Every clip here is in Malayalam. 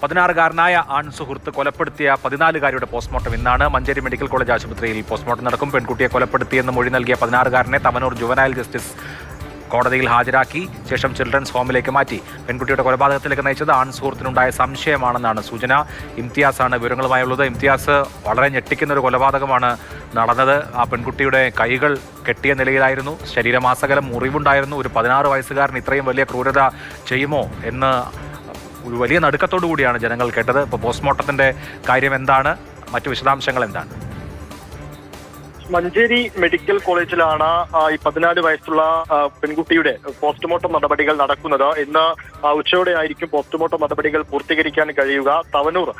16-കാരനായ ആൺ സുഹൃത്ത് കൊലപ്പെടുത്തിയ 14-കാരിയുടെ പോസ്റ്റ്മോർട്ടം ഇന്നാണ്. മഞ്ചേരി മെഡിക്കൽ കോളേജ് ആശുപത്രിയിൽ പോസ്റ്റ്മോർട്ടം നടക്കും. പെൺകുട്ടിയെ കൊലപ്പെടുത്തിയെന്ന് മൊഴി നൽകിയ 16-കാരനെ തവനൂർ ജുവനൈൽ ജസ്റ്റിസ് കോടതിയിൽ ഹാജരാക്കി ശേഷം ചിൽഡ്രൻസ് ഹോമിലേക്ക് മാറ്റി. പെൺകുട്ടിയുടെ കൊലപാതകത്തിലേക്ക് നയിച്ചത് ആൺ സുഹൃത്തിനുണ്ടായ സംശയമാണെന്നാണ് സൂചന. ഇംതിയാസാണ് വിവരങ്ങളുമായുള്ളത്. ഇംതിയാസ്, വളരെ ഞെട്ടിക്കുന്ന ഒരു കൊലപാതകമാണ് നടന്നത്. ആ പെൺകുട്ടിയുടെ കൈകൾ കെട്ടിയ നിലയിലായിരുന്നു, ശരീരമാസകലം മുറിവുണ്ടായിരുന്നു. ഒരു 16 വയസ്സുകാരൻ ഇത്രയും വലിയ ക്രൂരത ചെയ്യുമോ എന്ന് ഒരു വലിയ നടുക്കത്തോടു കൂടിയാണ് ജനങ്ങൾ കേട്ടത്. ഇപ്പോൾ പോസ്റ്റ്മോർട്ടത്തിന്റെ കാര്യം എന്താണ്, മറ്റു വിശദാംശങ്ങൾ എന്താണ്? മഞ്ചേരി മെഡിക്കൽ കോളേജിലാണ് ഈ 14 വയസ്സുള്ള പെൺകുട്ടിയുടെ പോസ്റ്റ്മോർട്ടം നടപടികൾ നടക്കുന്നത്. ഇന്ന് ഉച്ചയോടെ ആയിരിക്കും പോസ്റ്റ്മോർട്ടം നടപടികൾ പൂർത്തീകരിക്കാൻ കഴിയുക. തവനൂർ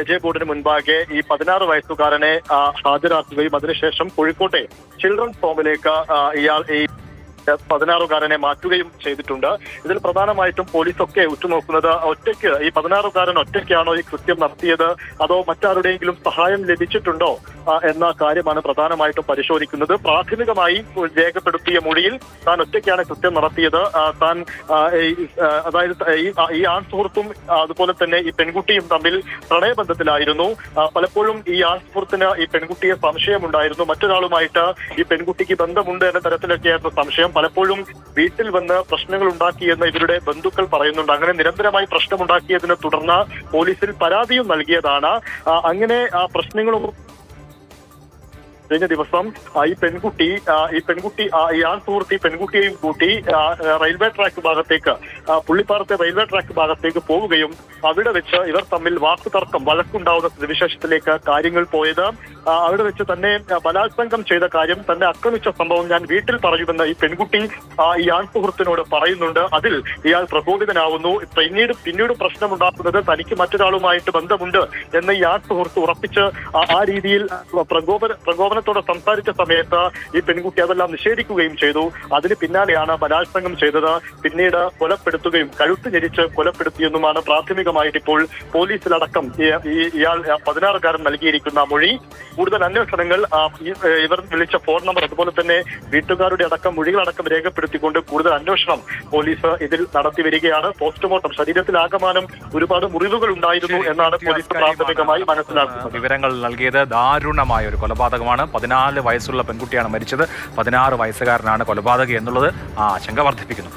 ജെ ബോർഡിന് മുൻപാകെ ഈ 16 വയസ്സുകാരനെ ഹാജരാക്കുകയും അതിനുശേഷം കോഴിക്കോട്ടെ ചിൽഡ്രൻസ് ഹോമിലേക്ക് ഇയാൾ ഈ 16-കാരനെ മാറ്റുകയും ചെയ്തിട്ടുണ്ട്. ഇതിൽ പ്രധാനമായിട്ടും പോലീസൊക്കെ ഉറ്റുനോക്കുന്നത് ഒറ്റയ്ക്ക് ഈ 16-കാരൻ ഒറ്റയ്ക്കാണോ ഈ കൃത്യം നടത്തിയത്, അതോ മറ്റാരുടെയെങ്കിലും സഹായം ലഭിച്ചിട്ടുണ്ടോ എന്ന കാര്യമാണ് പ്രധാനമായിട്ടും പരിശോധിക്കുന്നത്. പ്രാഥമികമായി രേഖപ്പെടുത്തിയ മൊഴിയിൽ താൻ ഒറ്റയ്ക്കാണ് കൃത്യം നടത്തിയത്. താൻ അതായത് ഈ ആൺ സുഹൃത്തും അതുപോലെ തന്നെ ഈ പെൺകുട്ടിയും തമ്മിൽ പ്രണയബന്ധത്തിലായിരുന്നു. പലപ്പോഴും ഈ ആൺ സുഹൃത്തിന് ഈ പെൺകുട്ടിയെ സംശയമുണ്ടായിരുന്നു. മറ്റൊരാളുമായിട്ട് ഈ പെൺകുട്ടിക്ക് ബന്ധമുണ്ട് എന്ന തരത്തിലൊക്കെയായിരുന്നു സംശയം. പലപ്പോഴും വീട്ടിൽ വന്ന് പ്രശ്നങ്ങൾ ഉണ്ടാക്കിയെന്ന് ഇവരുടെ ബന്ധുക്കൾ പറയുന്നുണ്ട്. അങ്ങനെ നിരന്തരമായി പ്രശ്നമുണ്ടാക്കിയതിനെ തുടർന്ന് പോലീസിൽ പരാതിയും നൽകിയതാണ്. അങ്ങനെ ആ പ്രശ്നങ്ങളും കഴിഞ്ഞ ദിവസം ഈ പെൺകുട്ടി ഈ ആൺ സുഹൃത്ത് ഈ പെൺകുട്ടിയെയും കൂട്ടി റെയിൽവേ ട്രാക്ക് ഭാഗത്തേക്ക് പുള്ളിപ്പാറത്തെ റെയിൽവേ ട്രാക്ക് ഭാഗത്തേക്ക് പോവുകയും അവിടെ വെച്ച് ഇവർ തമ്മിൽ വാക്കുതർക്കം വഴക്കുണ്ടാവുന്ന സ്ഥിതിവിശേഷത്തിലേക്ക് കാര്യങ്ങൾ പോയത്. അവിടെ വെച്ച് തന്നെ ബലാത്സംഗം ചെയ്ത കാര്യം, തന്നെ ആക്രമിച്ച സംഭവം ഞാൻ വീട്ടിൽ പറയുമെന്ന് ഈ പെൺകുട്ടി ഈ ആൺ സുഹൃത്തിനോട് പറയുന്നുണ്ട്. അതിൽ ഇയാൾ പ്രകോപിതനാവുന്നു. പിന്നീട് പ്രശ്നമുണ്ടാക്കുന്നത് തനിക്ക് മറ്റൊരാളുമായിട്ട് ബന്ധമുണ്ട് എന്ന് ഈ ആൺ സുഹൃത്ത് ഉറപ്പിച്ച് ആ രീതിയിൽ പ്രകോപനത്തോടെ സംസാരിച്ച സമയത്ത് ഈ പെൺകുട്ടി അതെല്ലാം നിഷേധിക്കുകയും ചെയ്തു. അതിന് പിന്നാലെയാണ് ബലാത്സംഗം ചെയ്തത്. പിന്നീട് കൊലപ്പെടുത്തുകയും കഴുത്ത് ഞെരിച്ച് കൊലപ്പെടുത്തിയെന്നുമാണ് പ്രാഥമികമായിട്ട് ഇപ്പോൾ പോലീസിലടക്കം ഇയാൾ 16-കാരൻ നൽകിയിരിക്കുന്ന മൊഴി. കൂടുതൽ അന്വേഷണങ്ങൾ ഇവർ വിളിച്ച ഫോൺ നമ്പർ അതുപോലെ തന്നെ വീട്ടുകാരുടെ അടക്കം മൊഴികളടക്കം രേഖപ്പെടുത്തിക്കൊണ്ട് കൂടുതൽ അന്വേഷണം പോലീസ് ഇതിൽ നടത്തി വരികയാണ്. പോസ്റ്റ്മോർട്ടം ശരീരത്തിലാകമാനം ഒരുപാട് മുറിവുകൾ ഉണ്ടായിരുന്നു എന്നാണ് പോലീസ് പ്രാഥമികമായി മനസ്സിലാക്കുന്നത്. വിവരങ്ങൾ നൽകിയത് ദാരുണമായ ഒരു കൊലപാതകമാണ്. 14 വയസ്സുള്ള പെൺകുട്ടിയാണ് മരിച്ചത്. 16 വയസ്സുകാരനാണ് കൊലപാതകി എന്നുള്ളത് ആശങ്ക വർദ്ധിപ്പിക്കുന്നു.